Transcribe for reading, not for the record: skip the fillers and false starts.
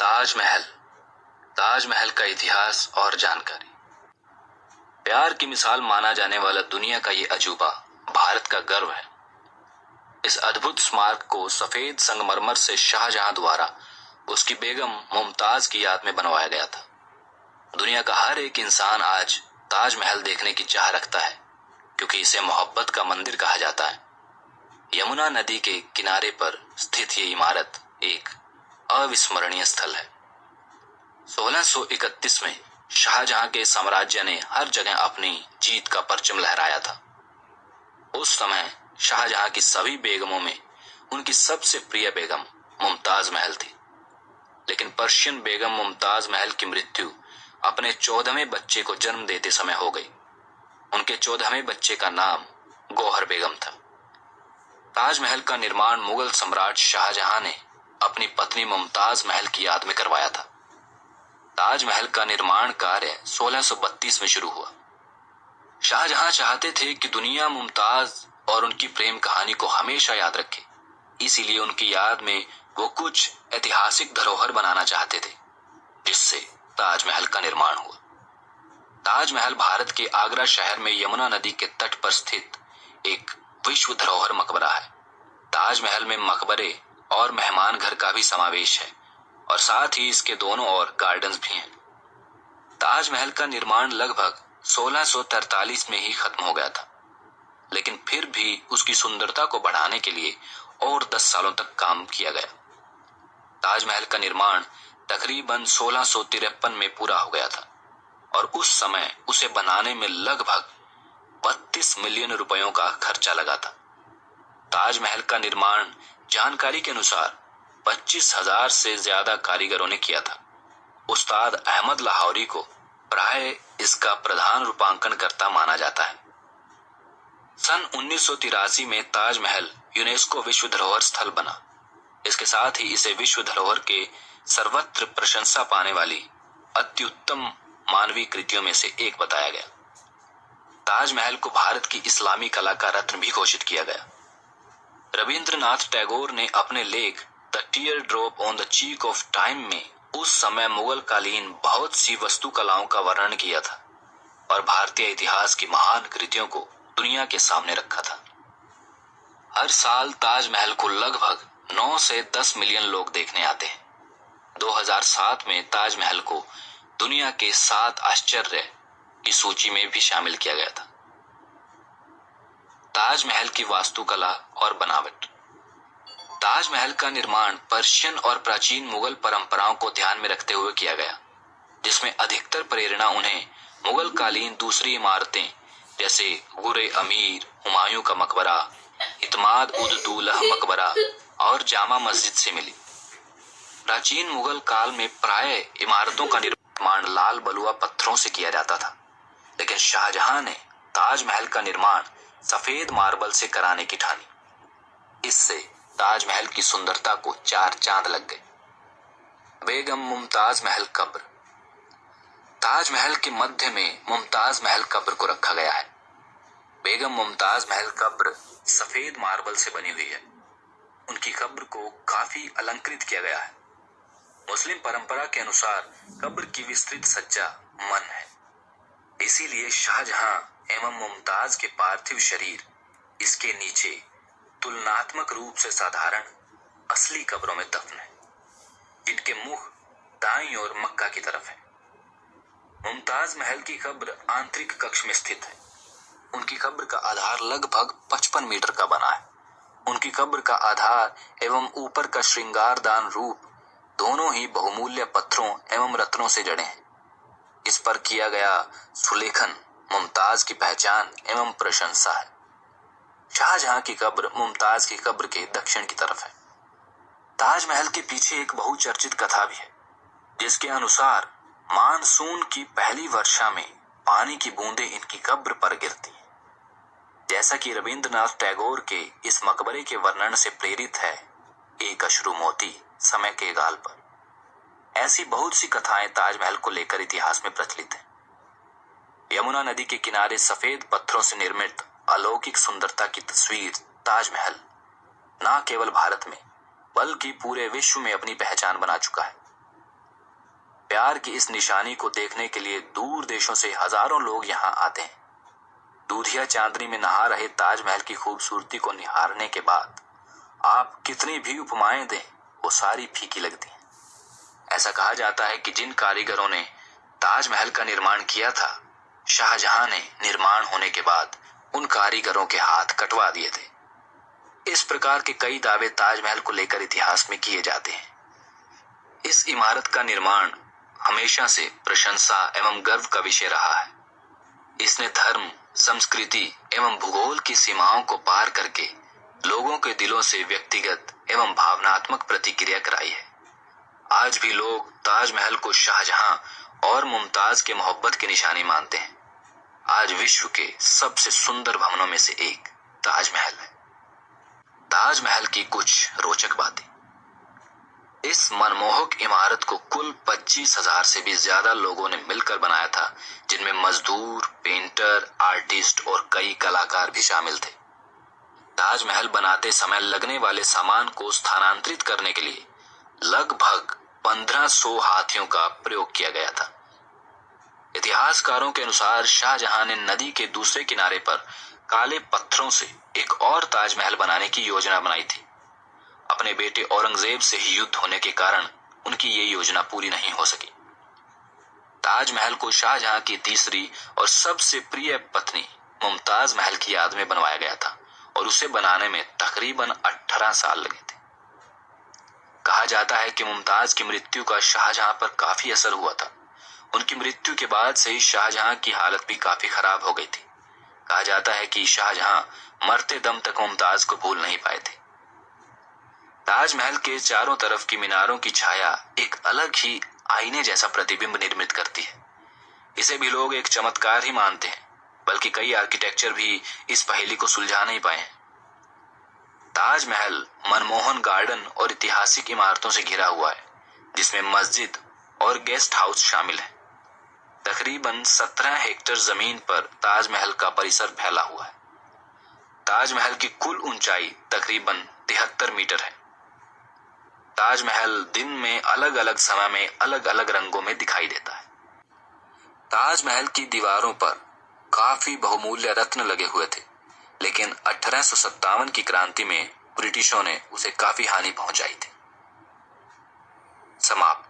ताजमहल, ताजमहल का इतिहास और जानकारी। प्यार की मिसाल माना जाने वाला दुनिया का ये अजूबा भारत का गर्व है। इस अद्भुत स्मारक को सफेद संगमरमर से शाहजहां द्वारा उसकी बेगम मुमताज की याद में बनवाया गया था। दुनिया का हर एक इंसान आज ताजमहल देखने की चाह रखता है, क्योंकि इसे मोहब्बत का मंदिर कहा जाता है। यमुना नदी के किनारे पर स्थित ये इमारत एक अविस्मरणीय स्थल है। 1631 में शाहजहां के साम्राज्य ने हर जगह अपनी जीत का परचम लहराया था। उस समय शाहजहां की सभी बेगमों में उनकी सबसे प्रिय बेगम मुमताज महल थी। लेकिन पर्शियन बेगम मुमताज महल की मृत्यु अपने 14वें बच्चे को जन्म देते समय हो गई। उनके 14वें बच्चे का नाम गौहर बेगम था। ताजमहल का निर्माण मुगल सम्राट शाहजहां ने अपनी पत्नी मुमताज महल की याद में करवाया था। ताजमहल का निर्माण कार्य 1632 में शुरू हुआ। शाहजहां चाहते थे कि दुनिया मुमताज और उनकी प्रेम कहानी को हमेशा याद रखे, इसीलिए उनकी याद में वो कुछ ऐतिहासिक धरोहर बनाना चाहते थे, जिससे ताजमहल का निर्माण हुआ। ताजमहल भारत के आगरा शहर में यमुना नदी के तट पर स्थित एक विश्व धरोहर मकबरा है। ताजमहल में मकबरे और मेहमान घर का भी समावेश है और साथ ही इसके दोनों ओर गार्डन्स भी हैं। ताजमहल का निर्माण लगभग 1643 में ही खत्म हो गया था, लेकिन फिर भी उसकी सुंदरता को बढ़ाने के लिए और 10 सालों तक काम किया गया। ताजमहल का निर्माण तकरीबन 1653 में पूरा हो गया था और उस समय उसे बनाने में लगभग 32 मिलियन रुपयों का खर्चा लगा था। ताजमहल का निर्माण जानकारी के अनुसार 25,000 से ज्यादा कारीगरों ने किया था। उस्ताद अहमद लाहौरी को प्राय इसका प्रधान रूपांकनकर्ता माना जाता है। सन 1983 में ताजमहल यूनेस्को विश्व धरोहर स्थल बना। इसके साथ ही इसे विश्व धरोहर के सर्वत्र प्रशंसा पाने वाली अत्युत्तम मानवीय कृतियों में से एक बताया गया। ताजमहल को भारत की इस्लामी कला का रत्न भी घोषित किया गया। रविंद्रनाथ टैगोर ने अपने लेख the tier drop on the cheek of time में उस समय मुगल कालीन बहुत सी वास्तुकलाओं का वर्णन किया था और भारतीय इतिहास की महान कृतियों को दुनिया के सामने रखा था। हर साल ताजमहल को लगभग 9 से 10 मिलियन लोग देखने आते हैं। 2007 में ताजमहल को दुनिया के 7 आश्चर्य की सूची में भी शामिल किया गया था। ताजमहल की वास्तुकला और बनावट। ताजमहल का निर्माण पर्शियन और प्राचीन मुगल परंपराओं को ध्यान में रखते हुए किया गया, जिसमें अधिकतर प्रेरणा उन्हें मुगल कालीन दूसरी इमारतें जैसे गुरे अमीर, हुमायूं का मकबरा, इतमाद उद दूल्हा मकबरा और जामा मस्जिद से मिली। प्राचीन मुगल काल में प्राय इमारतों का निर्माण लाल बलुआ पत्थरों से किया जाता था, लेकिन शाहजहां ने ताजमहल का निर्माण सफेद मार्बल से कराने की ठानी। इससे ताजमहल की सुंदरता को 4 चांद लग गए। बेगम मुमताज महल कब्र। ताजमहल के मध्य में मुमताज महल कब्र को रखा गया है। बेगम मुमताज महल कब्र सफेद मार्बल से बनी हुई है। उनकी कब्र को काफी अलंकृत किया गया है। मुस्लिम परंपरा के अनुसार कब्र की विस्तृत सज्जा मन है, इसीलिए शाहजहां एवं मुमताज के पार्थिव शरीर इसके नीचे तुलनात्मक रूप से साधारण असली कब्रों में दफन है, जिनके मुख दाईं ओर मक्का की तरफ है। मुमताज महल की कब्र आंतरिक कक्ष में स्थित है। उनकी कब्र का आधार लगभग 55 मीटर का बना है। उनकी कब्र का आधार एवं ऊपर का श्रृंगारदान रूप दोनों ही बहुमूल्य पत्थरों एवं रत्नों से जड़े हैं। इस पर किया गया सुलेखन मुमताज की पहचान एवं प्रशंसा है। शाहजहां की कब्र मुमताज की कब्र के दक्षिण की तरफ है। ताजमहल के पीछे एक बहुचर्चित कथा भी है, जिसके अनुसार मानसून की पहली वर्षा में पानी की बूंदें इनकी कब्र पर गिरती हैं। जैसा कि रविंद्रनाथ टैगोर के इस मकबरे के वर्णन से प्रेरित है, एक अश्रु मोती समय के गाल पर। ऐसी बहुत सी कथाएं ताजमहल को लेकर इतिहास में प्रचलित हैं। यमुना नदी के किनारे सफेद पत्थरों से निर्मित अलौकिक सुंदरता की तस्वीर ताजमहल न केवल भारत में बल्कि पूरे विश्व में अपनी पहचान बना चुका है। प्यार की इस निशानी को देखने के लिए दूर देशों से हजारों लोग यहाँ आते हैं। दूधिया चांदनी में नहा रहे ताजमहल की खूबसूरती को निहारने के बाद आप कितनी भी उपमाएं दें, वो सारी फीकी लगती हैं। ऐसा कहा जाता है कि जिन कारीगरों ने ताजमहल का निर्माण किया था, शाहजहां ने निर्माण होने के बाद उन कारीगरों के हाथ कटवा दिए थे। इस प्रकार के कई दावे ताजमहल को लेकर इतिहास में किए जाते हैं। इस इमारत का निर्माण हमेशा से प्रशंसा एवं गर्व का विषय रहा है। इसने धर्म, संस्कृति एवं भूगोल की सीमाओं को पार करके लोगों के दिलों से व्यक्तिगत एवं भावनात्मक प्रतिक्रिया कराई है। आज भी लोग ताजमहल को शाहजहां और मुमताज के मोहब्बत की निशानी मानते हैं। आज विश्व के सबसे सुंदर भवनों में से एक ताजमहल है। ताजमहल की कुछ रोचक बातें। इस मनमोहक इमारत को कुल 25,000 से भी ज्यादा लोगों ने मिलकर बनाया था, जिनमें मजदूर, पेंटर, आर्टिस्ट और कई कलाकार भी शामिल थे। ताजमहल बनाते समय लगने वाले सामान को स्थानांतरित करने के लिए लगभग 1500 हाथियों का प्रयोग किया गया था। इतिहासकारों के अनुसार शाहजहां ने नदी के दूसरे किनारे पर काले पत्थरों से एक और ताजमहल बनाने की योजना बनाई थी। अपने बेटे औरंगजेब से ही युद्ध होने के कारण उनकी ये योजना पूरी नहीं हो सकी। ताजमहल को शाहजहां की तीसरी और सबसे प्रिय पत्नी मुमताज महल की याद में बनवाया गया था और उसे बनाने में तकरीबन 18 साल लगे थे। कहा जाता है कि मुमताज की मृत्यु का शाहजहां पर काफी असर हुआ था। उनकी मृत्यु के बाद से ही शाहजहां की हालत भी काफी खराब हो गई थी। कहा जाता है कि शाहजहां मरते दम तक मुमताज को भूल नहीं पाए थे। ताजमहल के चारों तरफ की मीनारों की छाया एक अलग ही आईने जैसा प्रतिबिंब निर्मित करती है। इसे भी लोग एक चमत्कार ही मानते हैं, बल्कि कई आर्किटेक्चर भी इस पहेली को सुलझा नहीं पाए। ताजमहल मनमोहन गार्डन और ऐतिहासिक इमारतों से घिरा हुआ है, जिसमें मस्जिद और गेस्ट हाउस शामिल है। तकरीबन 17 हेक्टेयर जमीन पर ताजमहल का परिसर फैला हुआ है। ताजमहल की कुल ऊंचाई तकरीबन 73 मीटर है। ताजमहल दिन में अलग अलग समय में अलग अलग रंगों में दिखाई देता है। ताजमहल की दीवारों पर काफी बहुमूल्य रत्न लगे हुए थे, लेकिन 1857 की क्रांति में ब्रिटिशों ने उसे काफी हानि पहुंचाई थी। समाप्त।